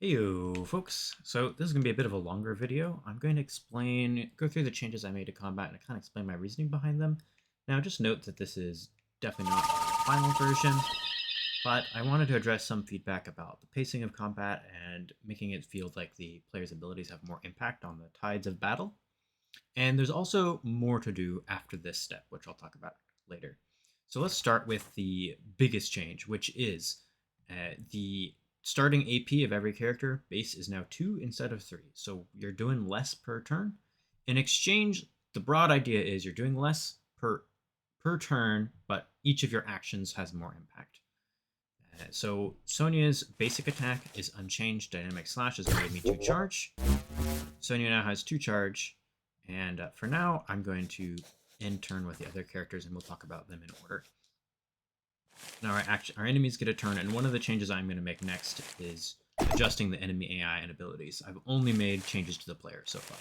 Heyo, folks. So this is going to be a bit of a longer video. I'm going to go through the changes I made to combat and kind of explain my reasoning behind them. Now, just note that this is definitely not the final version, but I wanted to address some feedback about the pacing of combat and making it feel like the player's abilities have more impact on the tides of battle. And there's also more to do after this step, which I'll talk about later. So let's start with the biggest change, which is the starting AP of every character base is now 2 instead of 3. So you're doing less per turn. In exchange, the broad idea is you're doing less per turn, but each of your actions has more impact. So Sonya's basic attack is unchanged. Dynamic Slash has made me 2 charge. Sonya now has 2 charge. And for now, I'm going to end turn with the other characters, and we'll talk about them in order. Now our enemies get a turn, and one of the changes I'm going to make next is adjusting the enemy AI and abilities. I've only made changes to the player so far.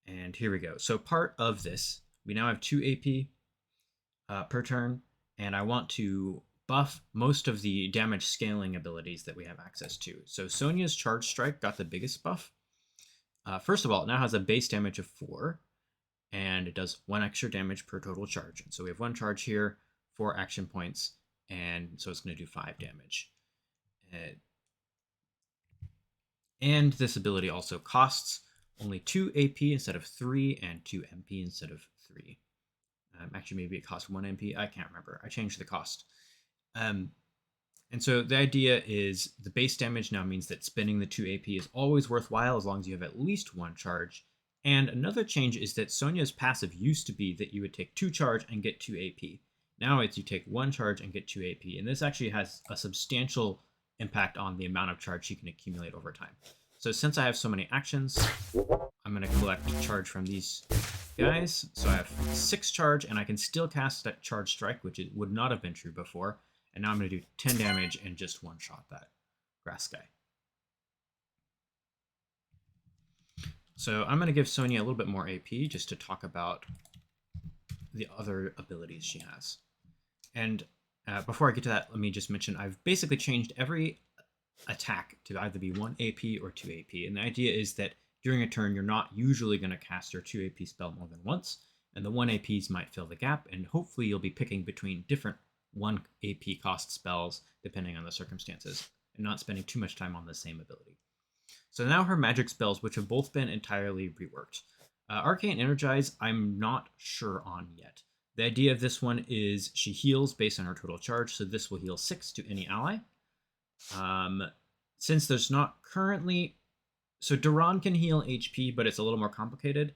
And here we go. So part of this, we now have 2 AP per turn, and I want to buff most of the damage scaling abilities that we have access to. So Sonya's Charge Strike got the biggest buff. First of all, it now has a base damage of 4, and it does 1 extra damage per total charge. And so we have 1 charge here, 4 action points, and so it's going to do 5 damage. And this ability also costs only 2 AP instead of 3, and 2 MP instead of 3. Actually, maybe it costs 1 MP. I can't remember. I changed the cost. And so the idea is the base damage now means that spending the 2 AP is always worthwhile as long as you have at least 1 charge. And another change is that Sonya's passive used to be that you would take 2 charge and get 2 AP. Now it's you take 1 charge and get 2 AP. And this actually has a substantial impact on the amount of charge she can accumulate over time. So since I have so many actions, I'm going to collect charge from these guys. So I have 6 charge, and I can still cast that Charge Strike, which would not have been true before. And now I'm going to do 10 damage and just one-shot that grass guy. So I'm going to give Sonya a little bit more AP just to talk about the other abilities she has. And before I get to that, let me just mention I've basically changed every attack to either be 1 AP or 2 AP. And the idea is that during a turn, you're not usually going to cast your 2 AP spell more than once. And the 1 APs might fill the gap, and hopefully you'll be picking between different 1 AP cost spells depending on the circumstances, and not spending too much time on the same ability. So now her magic spells, which have both been entirely reworked. Arcane Energize, I'm not sure on yet. The idea of this one is she heals based on her total charge, so this will heal 6 to any ally. Since there's not currently... So Duran can heal HP, but it's a little more complicated.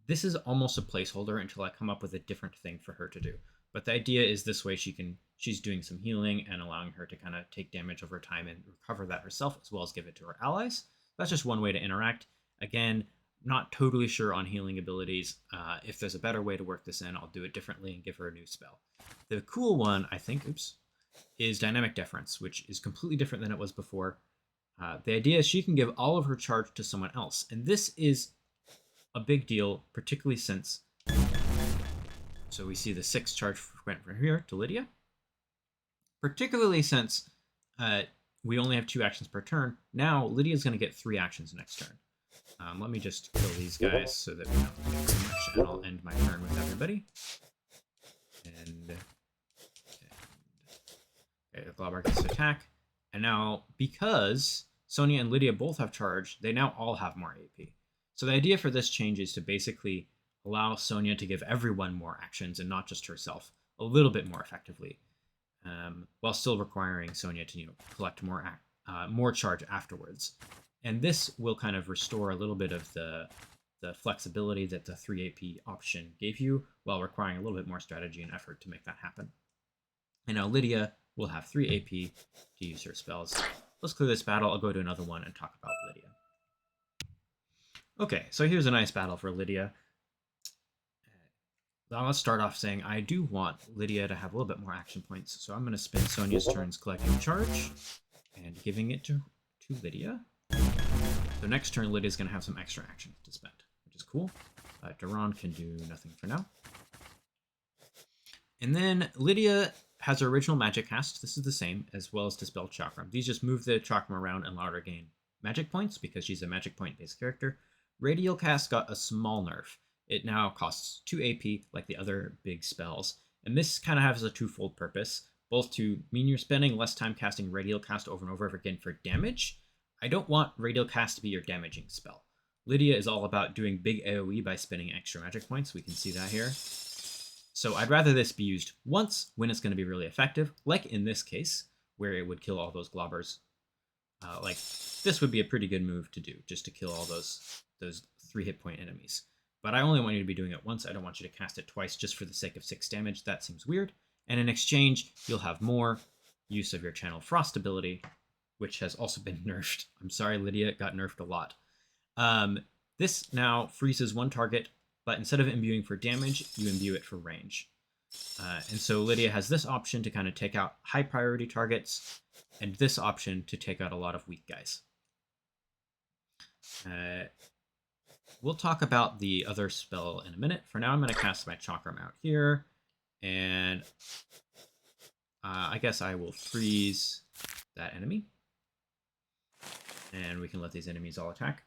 This is almost a placeholder until I come up with a different thing for her to do. But the idea is this way she's doing some healing and allowing her to kind of take damage over time and recover that herself, as well as give it to her allies. That's just one way to interact. Again, not totally sure on healing abilities. If there's a better way to work this in, I'll do it differently and give her a new spell. The cool one, I think, is Dynamic Deference, which is completely different than it was before. The idea is she can give all of her charge to someone else. And this is a big deal, particularly since... So we see the 6 charge went from here to Lydia. Particularly since we only have 2 actions per turn, now Lydia's going to get 3 actions next turn. Let me just kill these guys so that we don't get too much, and I'll end my turn with everybody. And okay, the Glauber gets to attack. And now, because Sonya and Lydia both have charge, they now all have more AP. So the idea for this change is to basically allow Sonya to give everyone more actions and not just herself a little bit more effectively, while still requiring Sonya to collect more charge afterwards. And this will kind of restore a little bit of the flexibility that the 3 AP option gave you, while requiring a little bit more strategy and effort to make that happen. And now Lydia will have 3 AP to use her spells. Let's clear this battle. I'll go to another one and talk about Lydia. Okay, so here's a nice battle for Lydia. Now let's start off saying I do want Lydia to have a little bit more action points, so I'm going to spend Sonya's turns collecting charge and giving it to Lydia. So next turn, Lydia's going to have some extra action to spend, which is cool. Duran can do nothing for now. And then Lydia has her original magic cast. This is the same, as well as Dispel Chakram. These just move the Chakram around and allow her to gain magic points because she's a magic point-based character. Radial Cast got a small nerf. It now costs 2 AP like the other big spells. And this kind of has a twofold purpose, both to mean you're spending less time casting Radial Cast over and over again for damage. I don't want Radial Cast to be your damaging spell. Lydia is all about doing big AoE by spending extra magic points. We can see that here. So I'd rather this be used once when it's going to be really effective, like in this case, where it would kill all those globbers. Like, this would be a pretty good move to do, just to kill all those 3 hit point enemies. But I only want you to be doing it once. I don't want you to cast it twice just for the sake of 6 damage. That seems weird. And in exchange, you'll have more use of your Channel Frost ability, which has also been nerfed. I'm sorry, Lydia, it got nerfed a lot. This now freezes one target, but instead of imbuing for damage, you imbue it for range. And so Lydia has this option to kind of take out high priority targets, and this option to take out a lot of weak guys. We'll talk about the other spell in a minute. For now, I'm going to cast my Chakram out here, and I guess I will freeze that enemy. And we can let these enemies all attack.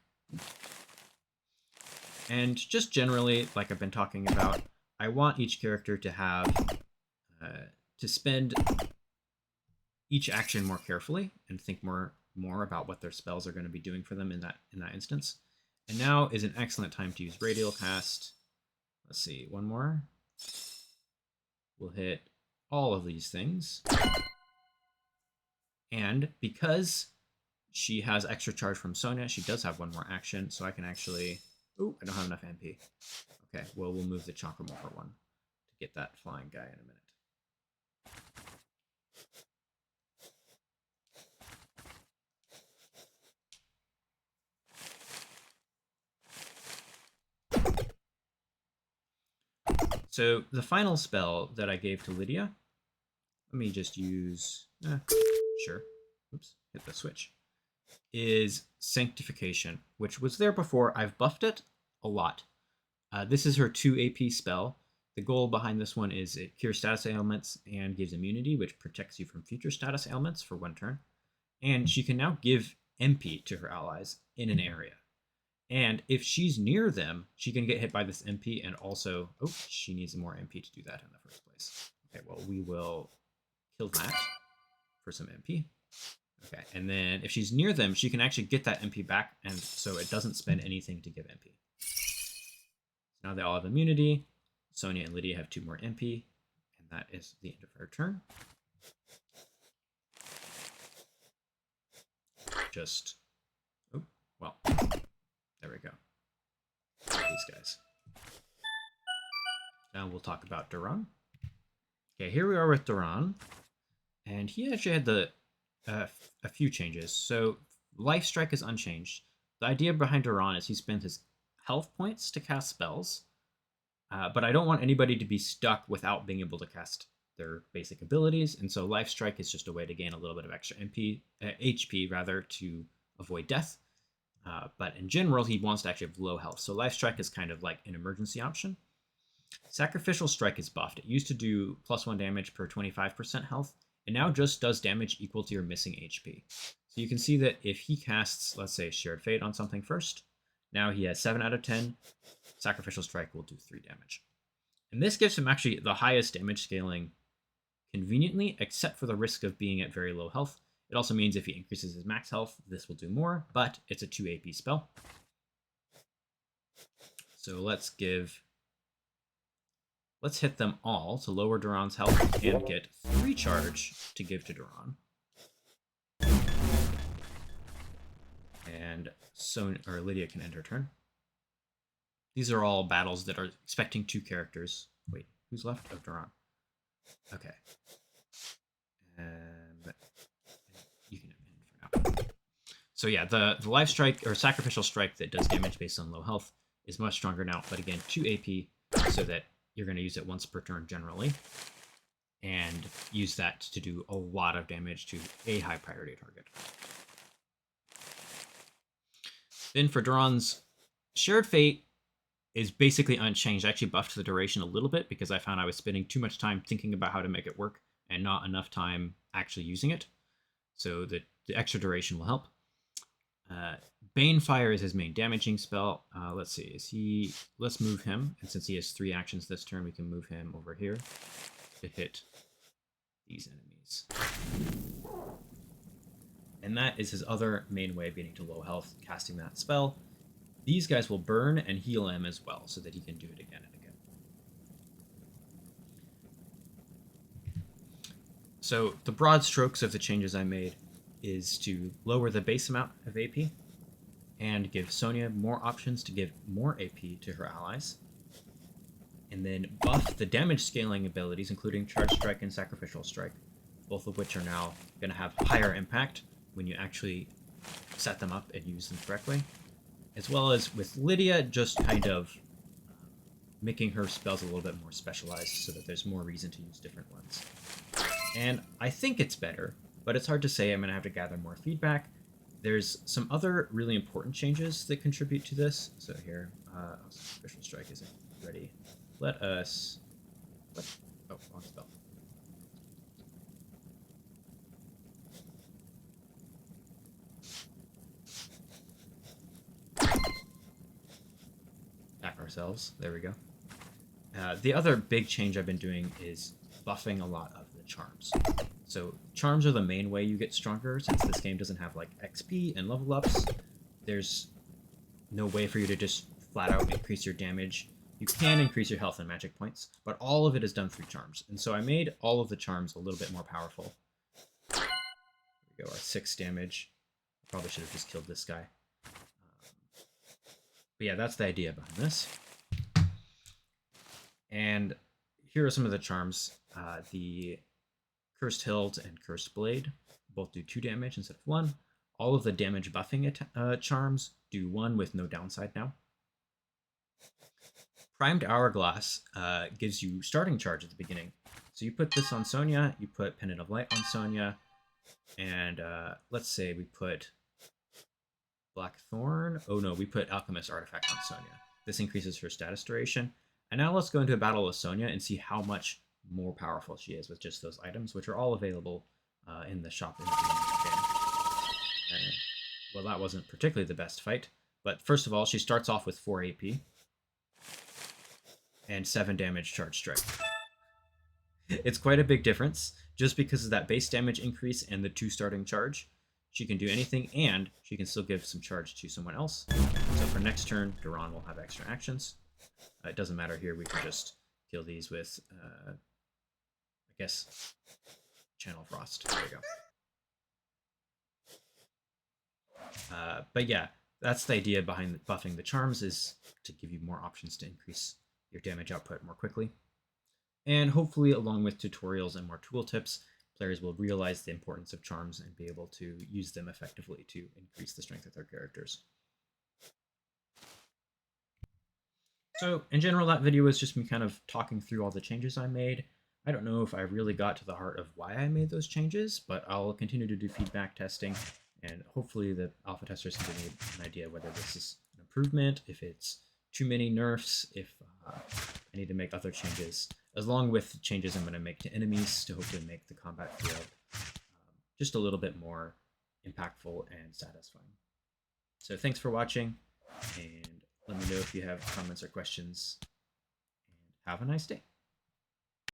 And just generally, like I've been talking about, I want each character to have to spend each action more carefully and think more about what their spells are going to be doing for them in that instance. And now is an excellent time to use Radial Cast. Let's see, one more. We'll hit all of these things. And because she has extra charge from Sonya, she does have one more action, so I can actually... Ooh, I don't have enough MP. Okay, well, we'll move the Chakram over one to get that flying guy in a minute. So the final spell that I gave to Lydia, let me just use... sure. Oops, hit the switch. Is Sanctification, which was there before. I've buffed it a lot. This is her 2 AP spell. The goal behind this one is it cures status ailments and gives immunity, which protects you from future status ailments for 1 turn. And she can now give MP to her allies in an area. And if she's near them, she can get hit by this MP and also... Oh, she needs more MP to do that in the first place. Okay, well, we will kill that for some MP. Okay, and then if she's near them, she can actually get that MP back, and so it doesn't spend anything to give MP. Now they all have immunity. Sonya and Lydia have 2 more MP, and that is the end of her turn. Just... Oh, well... There we go. These guys. Now we'll talk about Duran. Okay, here we are with Duran. And he actually had a few changes. So Life Strike is unchanged. The idea behind Duran is he spends his health points to cast spells. But I don't want anybody to be stuck without being able to cast their basic abilities. And so Life Strike is just a way to gain a little bit of extra HP rather, to avoid death. But in general, he wants to actually have low health. So Life Strike is kind of like an emergency option. Sacrificial Strike is buffed. It used to do +1 damage per 25% health. It now just does damage equal to your missing HP. So you can see that if he casts, let's say, Shared Fate on something first, now he has 7 out of 10. Sacrificial Strike will do 3 damage. And this gives him actually the highest damage scaling conveniently, except for the risk of being at very low health. It also means if he increases his max health, this will do more, but it's a 2 AP spell. So let's hit them all to lower Duran's health and get 3 charge to give to Duran. And Lydia can end her turn. These are all battles that are expecting 2 characters. Wait, who's left? Oh, Duran. Okay. And you can end for now. So yeah, the Life Strike or Sacrificial Strike that does damage based on low health is much stronger now, but again, 2 AP, so that you're going to use it once per turn generally, and use that to do a lot of damage to a high priority target. Then for Duran's Shared Fate is basically unchanged. I actually buffed the duration a little bit because I found I was spending too much time thinking about how to make it work and not enough time actually using it. So the extra duration will help. Banefire is his main damaging spell. Let's see, let's move him. And since he has 3 actions this turn, we can move him over here to hit these enemies. And that is his other main way of getting to low health, casting that spell. These guys will burn and heal him as well, so that he can do it again and again. So the broad strokes of the changes I made is to lower the base amount of AP and give Sonya more options to give more AP to her allies. And then buff the damage scaling abilities, including Charge Strike and Sacrificial Strike, both of which are now going to have higher impact when you actually set them up and use them correctly. As well as with Lydia, just kind of making her spells a little bit more specialized so that there's more reason to use different ones. And I think it's better, but it's hard to say. I'm going to have to gather more feedback. There's some other really important changes that contribute to this. So here, Sacrificial Strike isn't ready. Let us... What? Oh, wrong spell. Back ourselves. There we go. The other big change I've been doing is buffing a lot of the charms. So charms are the main way you get stronger. Since this game doesn't have like XP and level ups, there's no way for you to just flat out increase your damage. You can increase your health and magic points, but all of it is done through charms. And so I made all of the charms a little bit more powerful. There we go, our 6 damage. Probably should have just killed this guy. But yeah, that's the idea behind this. And here are some of the charms. The Cursed Hilt and Cursed Blade both do 2 damage instead of 1. All of the damage buffing charms do 1 with no downside now. Primed Hourglass gives you starting charge at the beginning. So you put this on Sonya, you put Pendant of Light on Sonya, and let's say we put Blackthorn. Oh no, we put Alchemist Artifact on Sonya. This increases her status duration. And now let's go into a battle with Sonya and see how much more powerful she is with just those items, which are all available in the shop in the beginning of the game. Well, that wasn't particularly the best fight, but first of all, she starts off with 4 AP and 7 damage Charge Strike. It's quite a big difference, just because of that base damage increase and the 2 starting charge. She can do anything, and she can still give some charge to someone else. So for next turn, Duran will have extra actions. It doesn't matter here, we can just kill these with, I guess, Channel Frost. There we go. But yeah, that's the idea behind buffing the charms, is to give you more options to increase your damage output more quickly. And hopefully, along with tutorials and more tooltips, players will realize the importance of charms and be able to use them effectively to increase the strength of their characters. So in general, that video was just me kind of talking through all the changes I made. I don't know if I really got to the heart of why I made those changes, but I'll continue to do feedback testing, and hopefully the alpha testers can give me an idea whether this is an improvement, if it's too many nerfs, if I need to make other changes, along with changes I'm going to make to enemies to hopefully make the combat field just a little bit more impactful and satisfying. So thanks for watching, and let me know if you have comments or questions, and have a nice day.